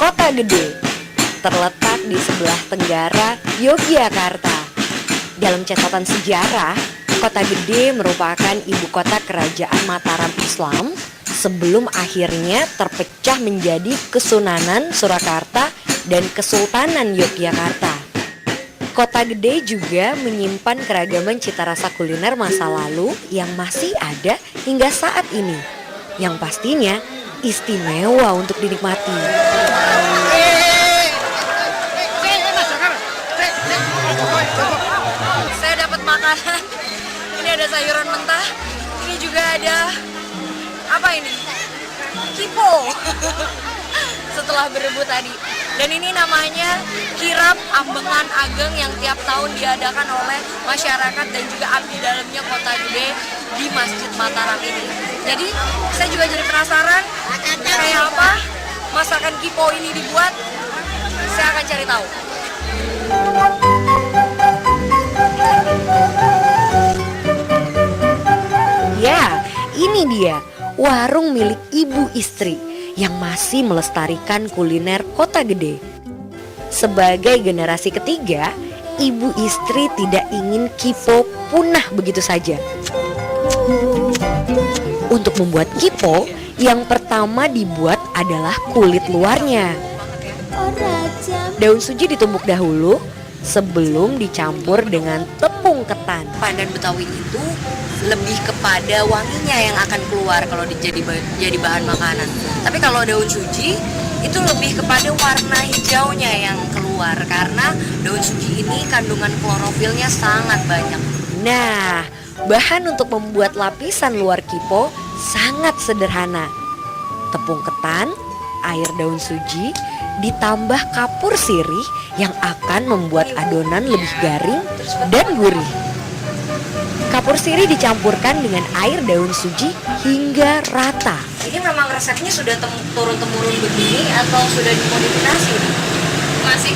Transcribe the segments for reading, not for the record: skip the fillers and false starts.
Kota Gede, terletak di sebelah tenggara Yogyakarta. Dalam catatan sejarah, Kota Gede merupakan ibu kota kerajaan Mataram Islam sebelum akhirnya terpecah menjadi Kesunanan Surakarta dan Kesultanan Yogyakarta. Kota Gede juga menyimpan keragaman cita rasa kuliner masa lalu yang masih ada hingga saat ini, yang pastinya istimewa untuk dinikmati. Saya dapat makanan. Ini ada sayuran mentah. Ini juga ada apa ini? Kipo. Setelah berebut tadi. Dan ini namanya kirap ambengan ageng yang tiap tahun diadakan oleh masyarakat dan juga abdi dalamnya Kota Gede di Masjid Mataram ini. Jadi saya juga jadi penasaran kayak apa masakan kipo ini dibuat. Saya akan cari tahu. Ya, ini dia warung milik ibu istri yang masih melestarikan kuliner Kota Gede. Sebagai generasi ketiga, ibu istri tidak ingin kipo punah begitu saja. Untuk membuat kipo, yang pertama dibuat adalah kulit luarnya. Daun suji ditumbuk dahulu sebelum dicampur dengan tepung ketan. Pandan Betawi itu lebih kepada wanginya yang akan keluar kalau jadi bahan makanan. Tapi kalau daun suji itu lebih kepada warna hijaunya yang keluar karena daun suji ini kandungan klorofilnya sangat banyak. Nah, bahan untuk membuat lapisan luar kipo sangat sederhana. Tepung ketan, air daun suji, ditambah kapur sirih yang akan membuat adonan lebih garing dan gurih. Kapur sirih dicampurkan dengan air daun suji hingga rata. Ini memang resepnya sudah turun-temurun begini atau sudah dimodifikasi? Masih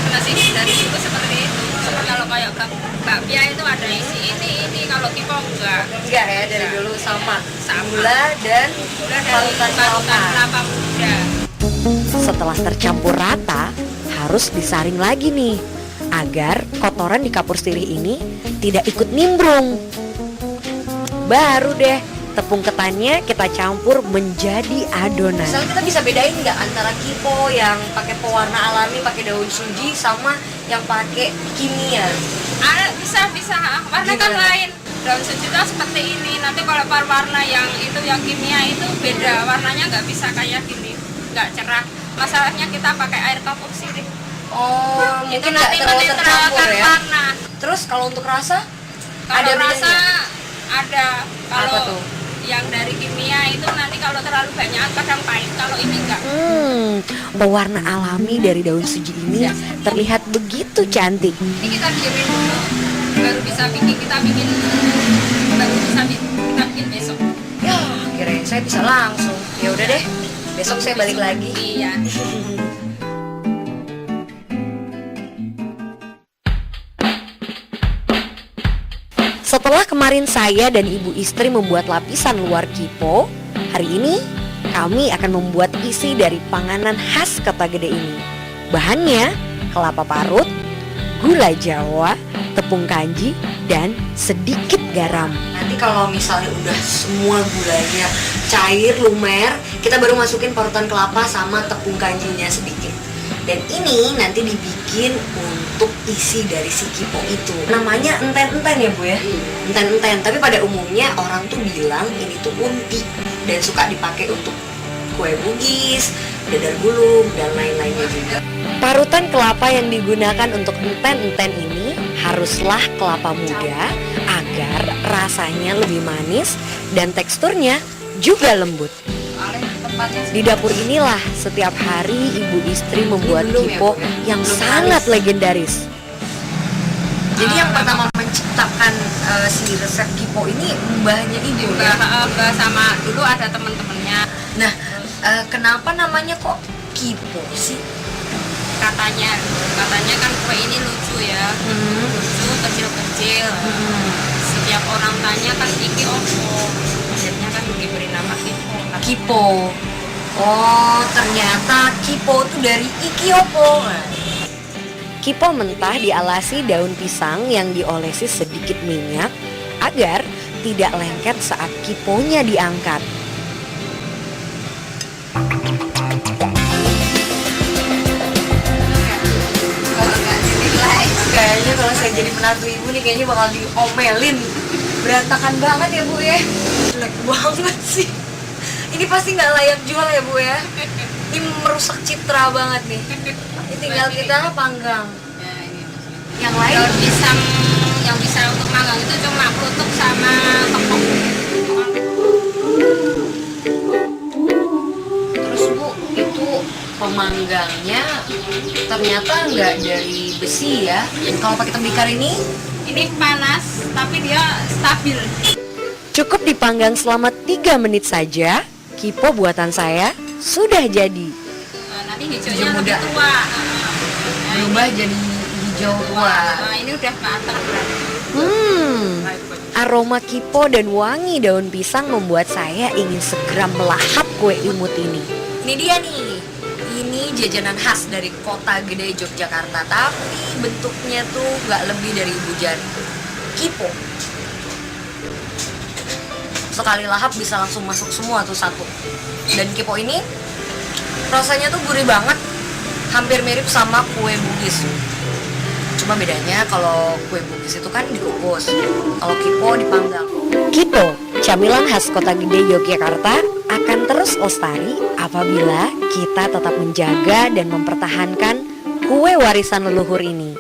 dari dulu seperti itu. Kalau kayak bakpia itu ada isi ini kalau kipo enggak Ya, dari dulu sama. Gula dan parutan kelapa muda. Setelah tercampur rata, harus disaring lagi nih agar kotoran di kapur sirih ini tidak ikut nimbrung. Baru deh tepung ketannya kita campur menjadi adonan. Misalnya kita bisa bedain nggak antara kipo yang pakai pewarna alami, pakai daun suji sama yang pakai kimia? Bisa warna kan lain. Daun suji itu seperti ini. Nanti kalau warna yang kimia itu beda, warnanya nggak bisa kayak gini, nggak cerah. Masalahnya kita pakai air kapur sirih. Oh, itu mungkin nanti nggak terlalu tercampur ya. warna. Terus kalau untuk rasa? Kalau Ada rasa bedanya? ada. Kalau Apa tuh? yang dari kimia itu nanti kalau terlalu banyak kadang pahit. Kalau ini enggak. Pewarna alami dari daun suji ini terlihat begitu cantik. Ini kita diemin dulu, baru bisa bikin kita bikin besok. Ya, kirain saya bisa langsung. Ya udah deh, besok saya balik lagi. Iya. Setelah kemarin saya dan ibu istri membuat lapisan luar kipo, hari ini kami akan membuat isi dari panganan khas Kota Gede ini. Bahannya kelapa parut, gula Jawa, tepung kanji, dan sedikit garam. Nanti kalau misalnya udah semua gulanya cair, lumer, kita baru masukin parutan kelapa sama tepung kanjinya sedikit. Dan ini nanti dibikin untuk isi dari si kipo itu. Namanya enten-enten ya Bu ya? Enten-enten, tapi pada umumnya orang tuh bilang ini tuh unti dan suka dipakai untuk kue bugis, dadar gulung, dan lain-lainnya juga. Parutan kelapa yang digunakan untuk enten-enten ini haruslah kelapa muda agar rasanya lebih manis dan teksturnya juga lembut. Di dapur inilah setiap hari ibu istri membuat kipo yang sangat legendaris. Jadi yang pertama menciptakan si resep kipo ini mbahnya ibu ya? Mbah sama dulu ada teman-temannya. Nah, kenapa namanya kok kipo sih? Katanya kan kue ini lucu ya, lucu kecil-kecil. Setiap orang tanya kan iki opo, akhirnya kan diberi nama kipo. Kipo. Oh, ternyata kipo itu dari ikiopo. Kipo mentah dialasi daun pisang yang diolesi sedikit minyak agar tidak lengket saat kiponya diangkat. Kayaknya kalau saya jadi menantu ibu nih kayaknya bakal diomelin. Berantakan banget ya bu ya. Jelek banget sih. Ini pasti nggak layak jual ya bu ya. Ini merusak citra banget nih. Ini tinggal kita panggang. Ya, ini. Yang lain Daun pisang yang bisa untuk manggang itu cuma kelutuk sama tepung. terus bu, itu pemanggangnya ternyata nggak dari besi ya. Kalau pakai tembikar ini Ini panas tapi dia stabil. cukup dipanggang selama 3 menit saja. Kipo buatan saya sudah jadi. Nah, nanti hijaunya Hijau lebih muda. tua. Berubah jadi hijau tua. Nah, ini udah matang berarti. Aroma kipo dan wangi daun pisang membuat saya ingin segera melahap kue imut ini. Ini dia nih. Ini jajanan khas dari kota gede Yogyakarta, tapi bentuknya tuh nggak lebih dari ibu jari. Kipo. Sekali lahap bisa langsung masuk semua tuh satu. Dan kipo ini rasanya tuh gurih banget, hampir mirip sama kue Bugis. Cuma bedanya kalau kue Bugis itu kan dikukus, kalau kipo dipanggang. Kipo, camilan khas kota gede Yogyakarta, akan terus lestari apabila kita tetap menjaga dan mempertahankan kue warisan leluhur ini.